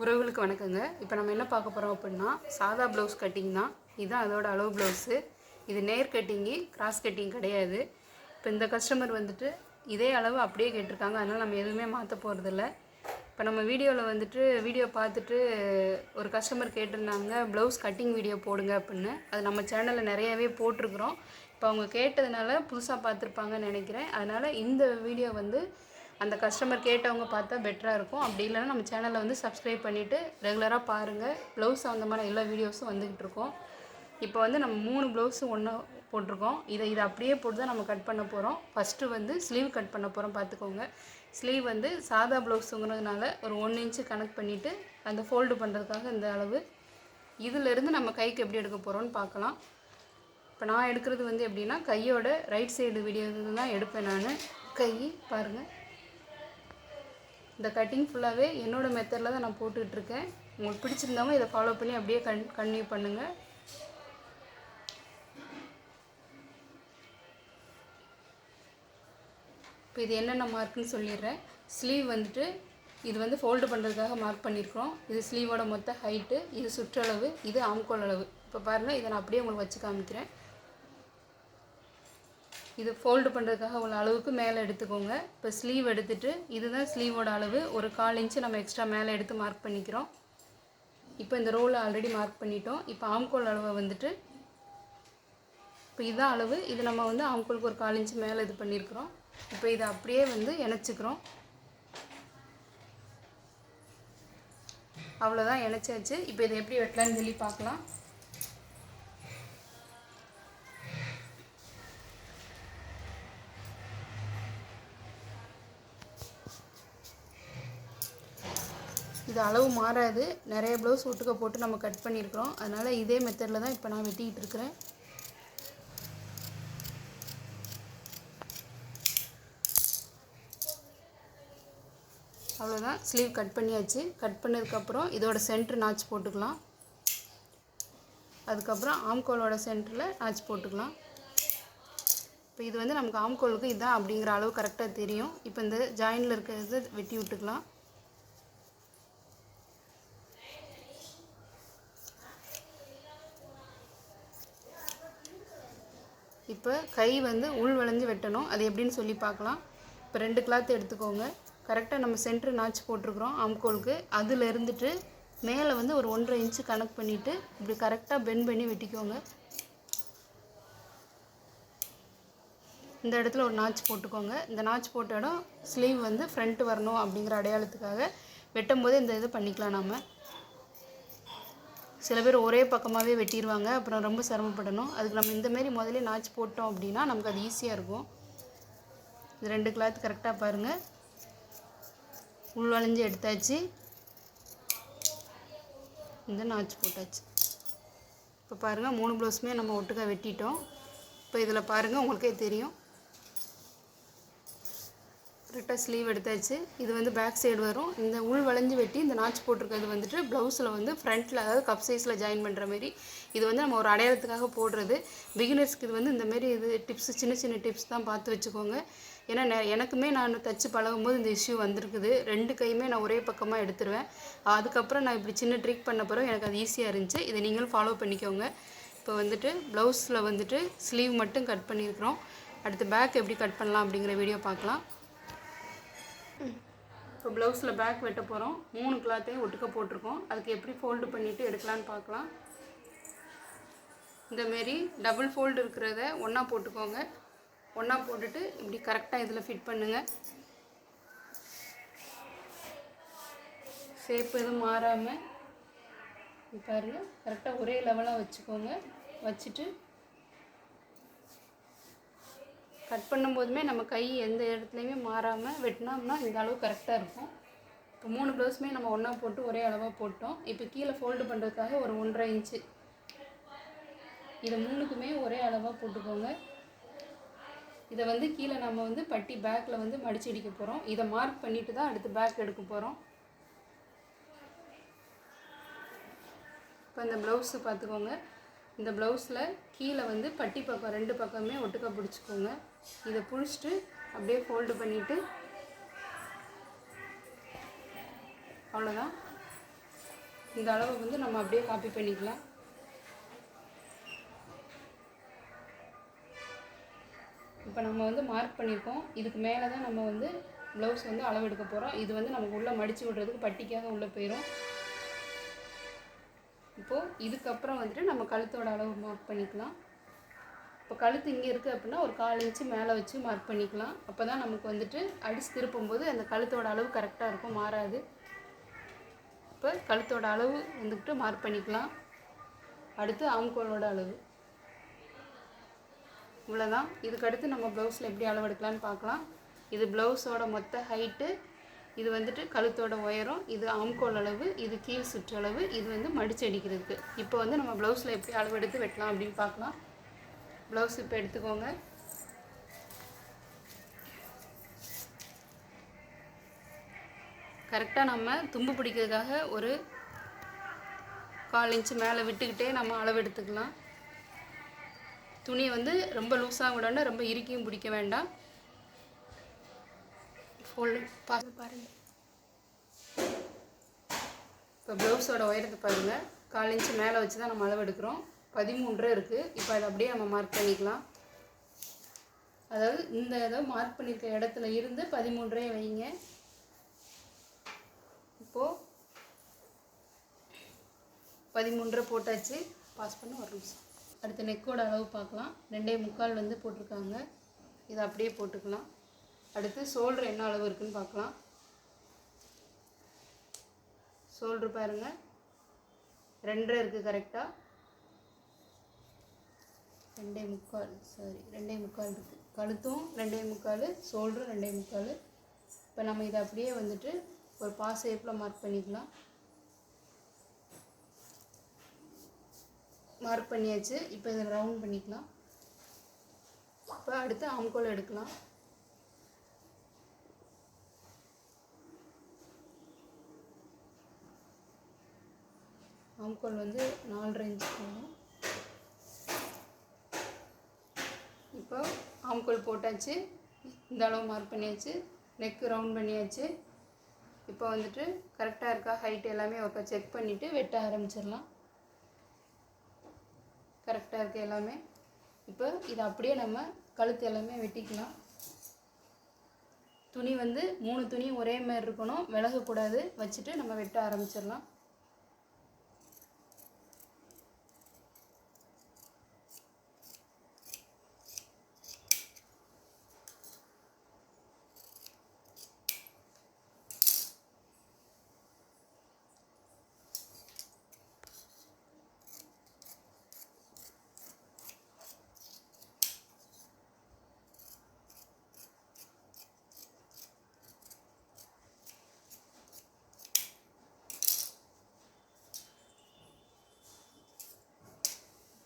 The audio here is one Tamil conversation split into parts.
உறவுகளுக்கு வணக்கங்க. இப்போ நம்ம என்ன பார்க்க போகிறோம் அப்படின்னா, சாதா ப்ளவுஸ் கட்டிங் தான். இதுதான் அதோட அளவு ப்ளவுஸு. இது நேர் கட்டிங்கு, கிராஸ் கட்டிங் கிடையாது. இப்போ இந்த கஸ்டமர் வந்துட்டு இதே அளவு அப்படியே கேட்டிருக்காங்க. அதனால் நம்ம எதுவுமே மாற்ற போகிறதில்ல. இப்போ நம்ம வீடியோ பார்த்துட்டு ஒரு கஸ்டமர் கேட்டிருந்தாங்க, ப்ளவுஸ் கட்டிங் வீடியோ போடுங்க அப்படின்னு. அது நம்ம சேனலில் நிறையாவே போட்டிருக்குறோம். இப்போ அவங்க கேட்டதுனால புதுசாக பார்த்துருப்பாங்கன்னு நினைக்கிறேன். அதனால் இந்த வீடியோ அந்த கஸ்டமர் கேட்டவங்க பார்த்தா பெட்டராக இருக்கும். அப்படி இல்லைன்னா நம்ம சேனலை சப்ஸ்கிரைப் பண்ணிவிட்டு ரெகுலராக பாருங்கள். ப்ளவுஸ் சம்மந்தமான எல்லா வீடியோஸும் வந்துக்கிட்டு இருக்கோம். இப்போ நம்ம 3 ப்ளவுஸு ஒன்றா போட்டிருக்கோம். இதை அப்படியே போட்டு தான் நம்ம கட் பண்ண போகிறோம். ஃபஸ்ட்டு ஸ்லீவ் கட் பண்ண போகிறோம். பார்த்துக்கோங்க. ஸ்லீவ் சாதா ப்ளவுஸுங்கிறதுனால ஒரு 1 இன்ச்சு கனெக்ட் பண்ணிவிட்டு அந்த ஃபோல்டு பண்ணுறதுக்காக இந்த அளவு. இதிலேருந்து நம்ம கைக்கு எப்படி எடுக்க போகிறோன்னு பார்க்கலாம். இப்போ நான் எடுக்கிறது எப்படின்னா, கையோட ரைட் சைடு வீடியோ தான் எடுப்பேன் நான். கை பாருங்கள். இந்த கட்டிங் ஃபுல்லாகவே என்னோடய மெத்தடில் தான் நான் போட்டுட்ருக்கேன். உங்களுக்கு பிடிச்சிருந்தவங்க இதை ஃபாலோ பண்ணி அப்படியே கன்டினியூ பண்ணுங்கள். இப்போ இது என்னென்ன மார்க்குன்னு சொல்லிடுறேன். ஸ்லீவ் இது ஃபோல்டு பண்ணுறதுக்காக மார்க் பண்ணியிருக்கிறோம். இது ஸ்லீவோட மொத்த ஹைட்டு, இது சுற்றளவு, இது ஆம்கோல் அளவு. இப்போ பாருங்கள், இதை நான் அப்படியே உங்களுக்கு வச்சு காமிக்கிறேன். இது ஃபோல்டு பண்ணுறதுக்காக உள்ள அளவுக்கு மேலே எடுத்துக்கோங்க. இப்போ ஸ்லீவ் எடுத்துகிட்டு இதுதான் ஸ்லீவோட அளவு. ஒரு 1/4 இன்ச்சு நம்ம எக்ஸ்ட்ரா மேலே எடுத்து மார்க் பண்ணிக்கிறோம். இப்போ இந்த ரோவில் ஆல்ரெடி மார்க் பண்ணிட்டோம். இப்போ ஆம்கோல் அளவை இப்போ இதுதான் அளவு. இது நம்ம ஆம்கோலுக்கு ஒரு 1/4 இன்ச்சு மேலே இது பண்ணியிருக்கிறோம். இப்போ இதை அப்படியே இணைச்சிக்கிறோம். அவ்வளோதான், இணைச்சாச்சு. இப்போ இதை எப்படி வெட்டலான்னு சொல்லி பார்க்கலாம். இது அளவு மாறாது. நிறைய ப்ளவுஸ் ஒட்டுக்க போட்டு நம்ம கட் பண்ணியிருக்கிறோம். அதனால் இதே மெத்தடில் தான் இப்போ நான் வெட்டிக்கிட்டு இருக்கிறேன். அவ்வளோதான், ஸ்லீவ் கட் பண்ணியாச்சு. கட் பண்ணதுக்கப்புறம் இதோட சென்டர் நாச் போட்டுக்கலாம். அதுக்கப்புறம் ஆம்கோலோட சென்டரில் நாச் போட்டுக்கலாம். இப்போ இது நமக்கு ஆம்கோலுக்கு இதுதான் அப்படிங்கிற அளவு கரெக்டாக தெரியும். இப்போ இந்த ஜாயினில் இருக்கிறது வெட்டி விட்டுக்கலாம். இப்போ கை உள் வளைஞ்சு வெட்டணும். அது எப்படின்னு சொல்லி பார்க்கலாம். இப்போ 2 கிளாத் எடுத்துக்கோங்க. கரெக்டாக நம்ம சென்டர் நாச் போட்டிருக்கிறோம் ஆம்கோலுக்கு. அதில் இருந்துட்டு மேலே ஒரு 1.5 இன்ச்சு கனெக்ட் பண்ணிவிட்டு இப்படி கரெக்டாக பெண்ட் பண்ணி வெட்டிக்கோங்க. இந்த இடத்துல ஒரு நாச் போட்டுக்கோங்க. இந்த நாச் போட்ட இடம் ஸ்லீவ் ஃப்ரண்ட் வரணும் அப்படிங்கிற அடையாளத்துக்காக வெட்டும் போது இந்த இது பண்ணிக்கலாம். நம்ம சில பேர் ஒரே பக்கமாகவே வெட்டிடுவாங்க, அப்புறம் ரொம்ப சிரமப்படணும். அதுக்கு நம்ம இந்தமாரி முதலே நாச் போட்டோம் அப்படின்னா நமக்கு அது ஈஸியாக இருக்கும். இந்த 2 கிளாத் கரெக்டாக பாருங்கள், உள் வளைஞ்சு எடுத்தாச்சு. இந்த நாச் போட்டாச்சு. இப்போ பாருங்கள், 3 ப்ளவுஸுமே நம்ம ஒட்டுக்கா வெட்டிட்டோம். இப்போ இதில் பாருங்கள், உங்களுக்கே தெரியும். கரெக்டாக ஸ்லீவ் எடுத்தாச்சு. இது பேக் சைடு வரும். இந்த உள் வளைஞ்சு வெட்டி இந்த நாச் போட்டிருக்கிறது ப்ளவுஸில் ஃப்ரண்ட்டில், அதாவது கப் சைஸில் ஜாயின் பண்ணுற மாரி. இது நம்ம ஒரு அடையாளத்துக்காக போடுறது. பிகினர்ஸ்க்கு இது இந்தமாரி டிப்ஸ், சின்ன சின்ன டிப்ஸ் தான் பார்த்து வச்சுக்கோங்க. ஏன்னா எனக்குமே நான் தச்சு பழகும்போது இந்த இஷ்யூ வந்திருக்குது. 2 கையுமே நான் ஒரே பக்கமாக எடுத்துருவேன். அதுக்கப்புறம் நான் இப்படி சின்ன ட்ரிக் பண்ண பிறகு எனக்கு அது ஈஸியாக இருந்துச்சு. இதை நீங்களும் ஃபாலோ பண்ணிக்கோங்க. இப்போ ப்ளவுஸில் ஸ்லீவ் மட்டும் கட் பண்ணியிருக்கிறோம். அடுத்து பேக் எப்படி கட் பண்ணலாம் அப்படிங்கிற வீடியோ பார்க்கலாம். இப்போ ப்ளவுஸில் பேக் வெட்ட போகிறோம். 3 கிளாத்தையும் ஒட்டுக்க போட்டிருக்கோம். அதுக்கு எப்படி ஃபோல்டு பண்ணிவிட்டு எடுக்கலான்னு பார்க்கலாம். இந்தமாரி டபுள் ஃபோல்டு இருக்கிறத ஒன்றா போட்டுக்கோங்க. ஒன்றா போட்டுட்டு இப்படி கரெக்டாக இதில் ஃபிட் பண்ணுங்கள். ஷேப் எதுவும் மாறாமல் பாருங்கள், கரெக்டாக ஒரே லெவலாக வச்சுக்கோங்க. வச்சுட்டு கட் பண்ணும்போதுமே நம்ம கை எந்த இடத்துலையுமே மாறாமல் வெட்டினோம்னா இந்த அளவு கரெக்டாக இருக்கும். இப்போ 3 ப்ளவுஸுமே நம்ம ஒன்றா போட்டு ஒரே அளவாக போட்டோம். இப்போ கீழே ஃபோல்டு பண்ணுறதுக்காக ஒரு 1.5 இன்ச்சு, இதை 3க்குமே ஒரே அளவாக போட்டுக்கோங்க. இதை கீழே நம்ம பட்டி பேக்கில் மடிச்சு அடிக்க போகிறோம். இதை மார்க் பண்ணிவிட்டு தான் அடுத்து பேக் எடுக்க போகிறோம். இப்போ இந்த ப்ளவுஸு பார்த்துக்கோங்க. இந்த ப்ளவுஸில் கீழே பட்டி பக்கம் 2 பக்கமே ஒட்டுக்கா பிடிச்சிக்கோங்க. இதை பிடிச்சிட்டு அப்படியே ஃபோல்டு பண்ணிவிட்டு அவ்வளோதான். இந்த அளவை வந்து நம்ம அப்படியே காப்பி பண்ணிக்கலாம். இப்போ நம்ம வந்து மார்க் பண்ணியிருக்கோம். இதுக்கு மேலே தான் நம்ம வந்து ப்ளவுஸ் வந்து அளவு எடுக்க போகிறோம். இது வந்து நமக்கு உள்ளே மடித்து விடுறதுக்கு பட்டிக்காக உள்ளே போயிடும். இப்போது இதுக்கப்புறம் வந்துட்டு நம்ம கழுத்தோட அளவு மார்க் பண்ணிக்கலாம். இப்போ கழுத்து இங்கே இருக்குது அப்படின்னா ஒரு 1/4 இன்ச்சு மேலே வச்சு மார்க் பண்ணிக்கலாம். அப்போ தான் நமக்கு வந்துட்டு அடித்து திருப்பும்போது அந்த கழுத்தோட அளவு கரெக்டாக இருக்கும், மாறாது. இப்போ கழுத்தோட அளவு வந்துட்டு மார்க் பண்ணிக்கலாம். அடுத்து ஆம்கோலோட அளவு இவ்வளோதான். இதுக்கடுத்து நம்ம ப்ளவுஸில் எப்படி அளவு எடுக்கலான்னு பார்க்கலாம். இது ப்ளவுஸோட மொத்த ஹைட்டு, இது வந்துட்டு கழுத்தோட உயரம், இது ஆம்கோல் அளவு, இது கீழ் சுற்றளவு, இது வந்து மடிச்சு அடிக்கிறதுக்கு. இப்போ வந்து நம்ம ப்ளவுஸில் எப்படி அளவு எடுத்து வெட்டலாம் அப்படின்னு பார்க்கலாம். ப்ளவுஸ் இப்போ எடுத்துக்கோங்க. கரெக்டாக நம்ம தும்பு பிடிக்கிறதுக்காக ஒரு 1/4 இன்ச்சு மேலே விட்டுக்கிட்டே நம்ம அளவு எடுத்துக்கலாம். துணியை வந்து ரொம்ப லூஸாக விடணும், ரொம்ப இறுக்கியும் பிடிக்க வேண்டாம். ஃபோல்டு பாருங்கள். இப்போ ப்ளவுஸோட உயரத்தை பாருங்கள். 1/4 இன்ச்சு மேலே வச்சு தான் நம்ம அளவு எடுக்கிறோம். 13 இருக்குது. இப்போ அதை அப்படியே நம்ம மார்க் பண்ணிக்கலாம். அதாவது இந்த இதை மார்க் பண்ணியிருக்க இடத்துல இருந்து 13 வைங்க. இப்போது 13 போட்டாச்சு. பாஸ் பண்ண ஒரு நிமிஷம். அடுத்த நெக்கோட அளவு பார்க்கலாம். 2.25 வந்து போட்டிருக்காங்க. இதை அப்படியே போட்டுக்கலாம். அடுத்து ஷோல்டர் என்ன அளவு இருக்குதுன்னு பார்க்கலாம். ஷோல்டர் பாருங்கள் 2 இருக்குது கரெக்டாக. 2.25 இருக்குது. கழுத்தும் 2.25, ஷோல்டரும் 2.25. இப்போ நம்ம இதை அப்படியே வந்துட்டு ஒரு பாஸ் ஷேப்பில் மார்க் பண்ணிக்கலாம். மார்க் பண்ணியாச்சு. இப்போ இதை ரவுண்ட் பண்ணிக்கலாம். இப்போ அடுத்து ஆம்கோல் எடுக்கலாம். ஆம்கோல் வந்து 4.5 இன்ச் போகணும். இப்போ ஆம்கோல் போட்டாச்சு. இந்த அளவு மார்க் பண்ணியாச்சு. நெக்கு ரவுண்ட் பண்ணியாச்சு. இப்போ வந்துட்டு கரெக்டாக இருக்கா ஹைட் எல்லாமே ஒருக்கா செக் பண்ணிவிட்டு வெட்ட ஆரம்பிச்சிடலாம். கரெக்டாக இருக்குது எல்லாமே. இப்போ இதை அப்படியே நம்ம கழுத்து எல்லாமே வெட்டிக்கலாம். துணி வந்து 3 துணியும் ஒரே மாதிரி இருக்கணும், விலகக்கூடாது. வச்சுட்டு நம்ம வெட்ட ஆரம்பிச்சிடலாம்.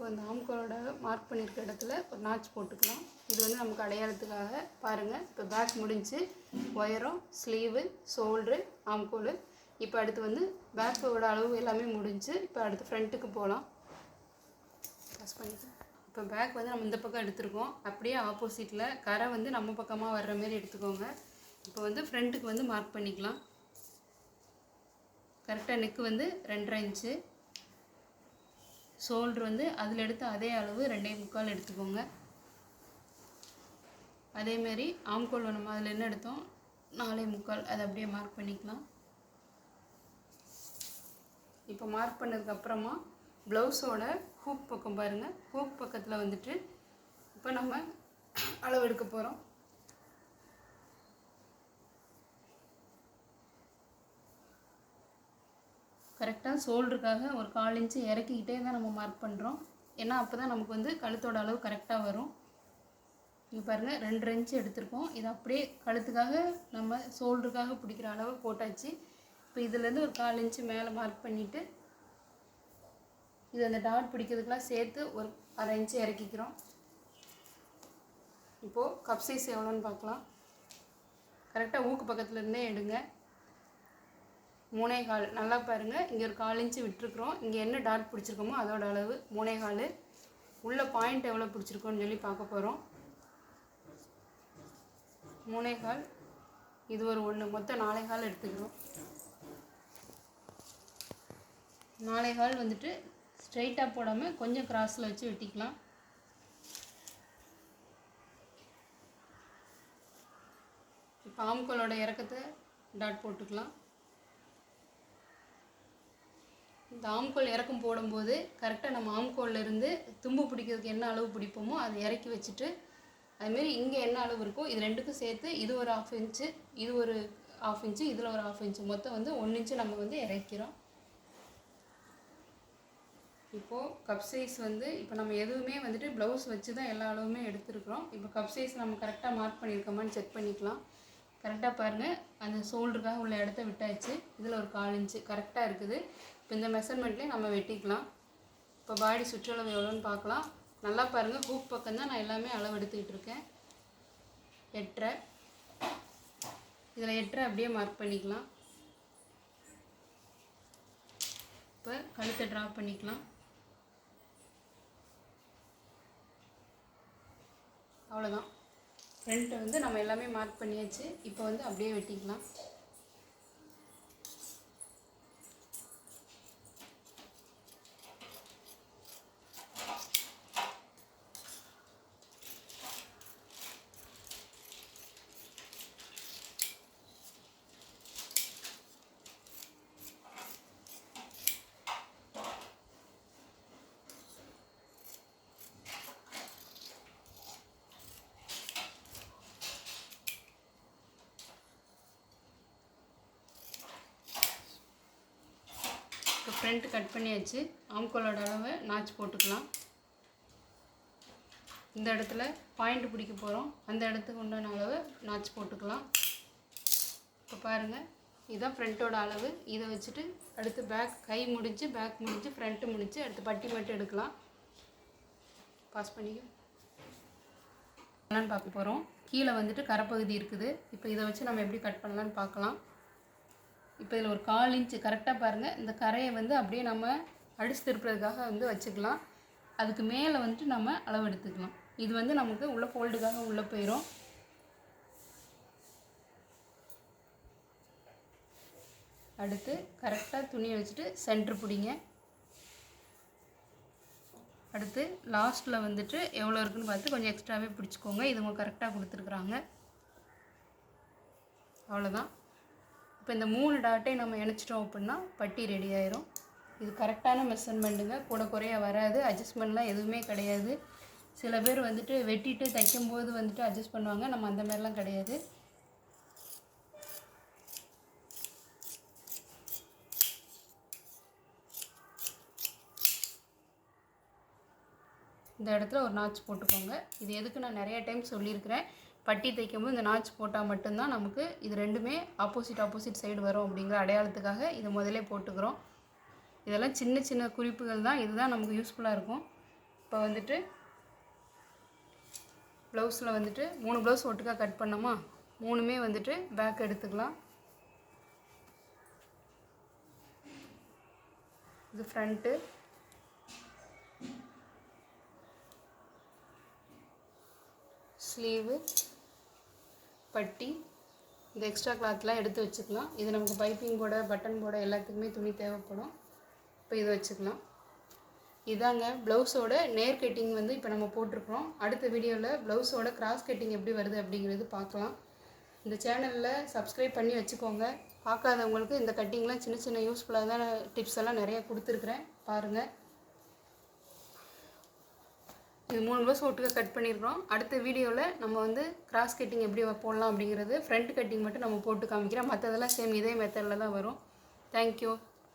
இப்போ இந்த ஆம்கோலோட மார்க் பண்ணியிருக்க இடத்துல ஒரு நாச் போட்டுக்கலாம். இது வந்து நமக்கு அடையாளத்துக்காக பாருங்கள். இப்போ பேக் முடிஞ்சு, ஒயரம், ஸ்லீவு, ஷோல்ட்ரு, ஆம்கோல். இப்போ அடுத்து வந்து பேக்கோட அளவு எல்லாமே முடிஞ்சு. இப்போ அடுத்து ஃப்ரண்ட்டுக்கு போகலாம். பாஸ் பண்ணிக்கலாம். இப்போ பேக் வந்து நம்ம இந்த பக்கம் எடுத்துருக்கோம். அப்படியே ஆப்போசிட்டில் கரை வந்து நம்ம பக்கமாக வர்ற மாதிரி எடுத்துக்கோங்க. இப்போ வந்து ஃப்ரண்ட்டுக்கு வந்து மார்க் பண்ணிக்கலாம். கரெக்டாக நெக்கு வந்து 2.5 இன்ச்சு. ஷோல்ட்ரு வந்து அதில் எடுத்து அதே அளவு 2.25 எடுத்துக்கோங்க. அதேமாரி ஆம்கோல் நம்ம அதில் என்ன எடுத்தோம் 4.25, அதை அப்படியே மார்க் பண்ணிக்கலாம். இப்போ மார்க் பண்ணதுக்கப்புறமா ப்ளவுஸோட ஹூக் பக்கம் பாருங்கள். ஹூக் பக்கத்தில் வந்துட்டு இப்போ நம்ம அளவு எடுக்க போகிறோம். கரெக்டாக ஷோல்டருக்காக ஒரு 1/4 இன்ச்சு இறக்கிக்கிட்டே தான் நம்ம மார்க் பண்ணுறோம். ஏன்னா அப்போ தான் நமக்கு வந்து கழுத்தோட அளவு கரெக்டாக வரும். இங்கே பாருங்கள் 2.5 இன்ச்சு எடுத்திருக்கோம். இது அப்படியே கழுத்துக்காக நம்ம ஷோல்டருக்காக பிடிக்கிற அளவு போட்டாச்சு. இப்போ இதுலேருந்து ஒரு 1/4 இன்ச்சு மேலே மார்க் பண்ணிவிட்டு இது அந்த டாட் பிடிக்கிறதுக்கெலாம் சேர்த்து ஒரு 1/2 இன்ச்சு இறக்கிக்கிறோம். இப்போது கப் சைஸ் எவ்வளோன்னு பார்க்கலாம். கரெக்டாக ஊக்கு பக்கத்துலேருந்தே எடுங்க. 3.25. நல்லா பாருங்கள். இங்கே ஒரு 1/4 இன்ச்சு விட்டுருக்குறோம். இங்கே என்ன டாட் பிடிச்சிருக்கோமோ அதோட அளவு 3.25. உள்ள பாயிண்ட் எவ்வளோ பிடிச்சிருக்கோன்னு சொல்லி பார்க்க போகிறோம். 3.25. இது ஒரு 1, மொத்தம் 4.25 எடுத்துக்கிறோம். 4.25 வந்துட்டு ஸ்ட்ரைட்டாக போடாமல் கொஞ்சம் கிராஸில் வச்சு வெட்டிக்கலாம். இப்போ ஆம்கோலோட இறக்கத்தை டாட் போட்டுக்கலாம். இந்த ஆம்கோல் இறக்கம் போடும்போது கரெக்டாக நம்ம ஆம்கோலில் இருந்து தும்பு பிடிக்கிறதுக்கு என்ன அளவு பிடிப்போமோ அதை இறக்கி வச்சுட்டு, அதுமாரி இங்கே என்ன அளவு இருக்கோ இது ரெண்டுக்கும் சேர்த்து இது ஒரு 1/2 இன்ச்சு, இது ஒரு 1/2 இன்ச்சு, இதில் ஒரு 1/2 இன்ச்சு, மொத்தம் வந்து 1 இன்ச்சு நம்ம வந்து இறக்கிறோம். இப்போது கப் சைஸ் வந்து இப்போ நம்ம எதுவுமே வந்துட்டு ப்ளவுஸ் வச்சு தான் எல்லா அளவுமே எடுத்துருக்குறோம். இப்போ கப் சைஸ் நம்ம கரெக்டாக மார்க் பண்ணியிருக்கோமான்னு செக் பண்ணிக்கலாம். கரெக்டாக பாருங்கள், அந்த ஷோல்டருக்காக உள்ள இடத்த விட்டாச்சு. இதில் ஒரு 1/4 இன்ச்சு கரெக்டாக இருக்குது. இப்போ இந்த மெஷர்மெண்ட்லேயே நம்ம வெட்டிக்கலாம். இப்போ பாடி சுற்றளவு எவ்வளோன்னு பார்க்கலாம். நல்லா பாருங்கள், ஹூக் பக்கம் தான் நான் எல்லாமே அளவு எடுத்துக்கிட்டு இருக்கேன். 8.5, இதில் 8.5 அப்படியே மார்க் பண்ணிக்கலாம். இப்போ கழுத்தை ட்ரா பண்ணிக்கலாம். அவ்வளோதான், ஃப்ரண்ட்டை வந்து நம்ம எல்லாமே மார்க் பண்ணியாச்சு. இப்போ வந்து அப்படியே வெட்டிக்கலாம். இப்போ ஃப்ரண்ட் கட் பண்ணியாச்சு. ஆம்கோலோட அளவை நாச் போட்டுக்கலாம். இந்த இடத்துல பாயிண்ட் பிடிக்க போகிறோம், அந்த இடத்துக்கு உண்டான அளவை நாச் போட்டுக்கலாம். இப்போ பாருங்கள், இதுதான் ஃப்ரண்ட்டோட அளவு. இதை வச்சுட்டு அடுத்து பேக், கை முடிஞ்சு பேக் முடிஞ்சு ஃப்ரண்ட்டு முடிஞ்சு அடுத்து பட்டி மட்டும் எடுக்கலாம். பாஸ் பண்ணிக்க என்னன்னு பார்க்க போகிறோம். கீழே வந்துட்டு கரைப்பகுதி இருக்குது. இப்போ இதை வச்சு நம்ம எப்படி கட் பண்ணலான்னு பார்க்கலாம். இப்போ இதில் ஒரு 1/4 இன்ச்சு கரெக்டாக பாருங்கள், இந்த கரையை வந்து அப்படியே நம்ம அடிச்சு திருப்புறதுக்காக வந்து வச்சுக்கலாம். அதுக்கு மேலே வந்துட்டு நம்ம அளவு எடுத்துக்கலாம். இது வந்து நமக்கு உள்ள ஃபோல்டுக்காக உள்ளே போயிடும். அடுத்து கரெக்டாக துணியை வச்சுட்டு சென்ட்ரு பிடிங்க. அடுத்து லாஸ்ட்டில் வந்துட்டு எவ்வளோ இருக்குதுன்னு பார்த்து கொஞ்சம் எக்ஸ்ட்ராவே பிடிச்சிக்கோங்க. இது அவங்க கரெக்டாக கொடுத்துருக்குறாங்க. அவ்வளோதான். இப்போ இந்த 3 டாட்டையும் நம்ம இணைச்சிட்டோம் அப்படின்னா பட்டி ரெடி ஆயிரும். இது கரெக்டான மெஷர்மெண்ட்டுங்க, கூட குறைய வராது. அட்ஜஸ்ட்மெண்ட்லாம் எதுவுமே கிடையாது. சில பேர் வந்துட்டு வெட்டிட்டு தைக்கும்போது வந்துட்டு அட்ஜஸ்ட் பண்ணுவாங்க, நம்ம அந்த மாதிரிலாம் கிடையாது. இந்த இடத்துல ஒரு நாச் போட்டுக்கோங்க. இது எதுக்கு நான் நிறைய டைம் சொல்லியிருக்கிறேன், பட்டி தைக்கும்போது இந்த நாச் போட்டால் மட்டும்தான் நமக்கு இது ரெண்டுமே ஆப்போசிட் சைடு வரும் அப்படிங்கிற அடையாளத்துக்காக இதை முதலே போட்டுக்கிறோம். இதெல்லாம் சின்ன சின்ன குறிப்புகள் தான், இதுதான் நமக்கு யூஸ்ஃபுல்லாக இருக்கும். இப்போ வந்துட்டு ப்ளவுஸில் வந்துட்டு 3 ப்ளவுஸ் ஒட்டுக்காக கட் பண்ணோமா, 3மே வந்துட்டு பேக் எடுத்துக்கலாம். இது ஃப்ரண்ட்டு, ஸ்லீவு, பட்டி, இந்த எக்ஸ்ட்ரா கிளாத்லாம் எடுத்து வச்சுக்கலாம். இது நமக்கு பைப்பிங் போட, பட்டன் போட எல்லாத்துக்குமே துணி தேவைப்படும். இப்போ இதை வச்சுக்கலாம். இதாங்க ப்ளவுஸோட நேர் கட்டிங் வந்து இப்போ நம்ம போட்டிருக்கிறோம். அடுத்த வீடியோவில் ப்ளவுஸோட கிராஸ் கட்டிங் எப்படி வருது அப்படிங்கிறது பார்க்கலாம். இந்த சேனலில் சப்ஸ்கிரைப் பண்ணி வச்சுக்கோங்க. பார்க்காதவங்களுக்கு இந்த கட்டிங்லாம் சின்ன சின்ன யூஸ்ஃபுல்லான டிப்ஸ் எல்லாம் நிறையா கொடுத்துருக்குறேன், பாருங்கள். இது 3 ப்ளவுஸ் ஒட்டுக்காக கட் பண்ணியிருக்கிறோம். அடுத்த வீடியோவில் நம்ம வந்து கிராஸ் கட்டிங் எப்படி போடலாம் அப்படிங்கிறது, ஃப்ரண்ட் கட்டிங் மட்டும் நம்ம போட்டு காமிக்கிறேன். மற்றதெல்லாம் சேம் இதே மெத்தடில் தான் வரும். தேங்க்யூ.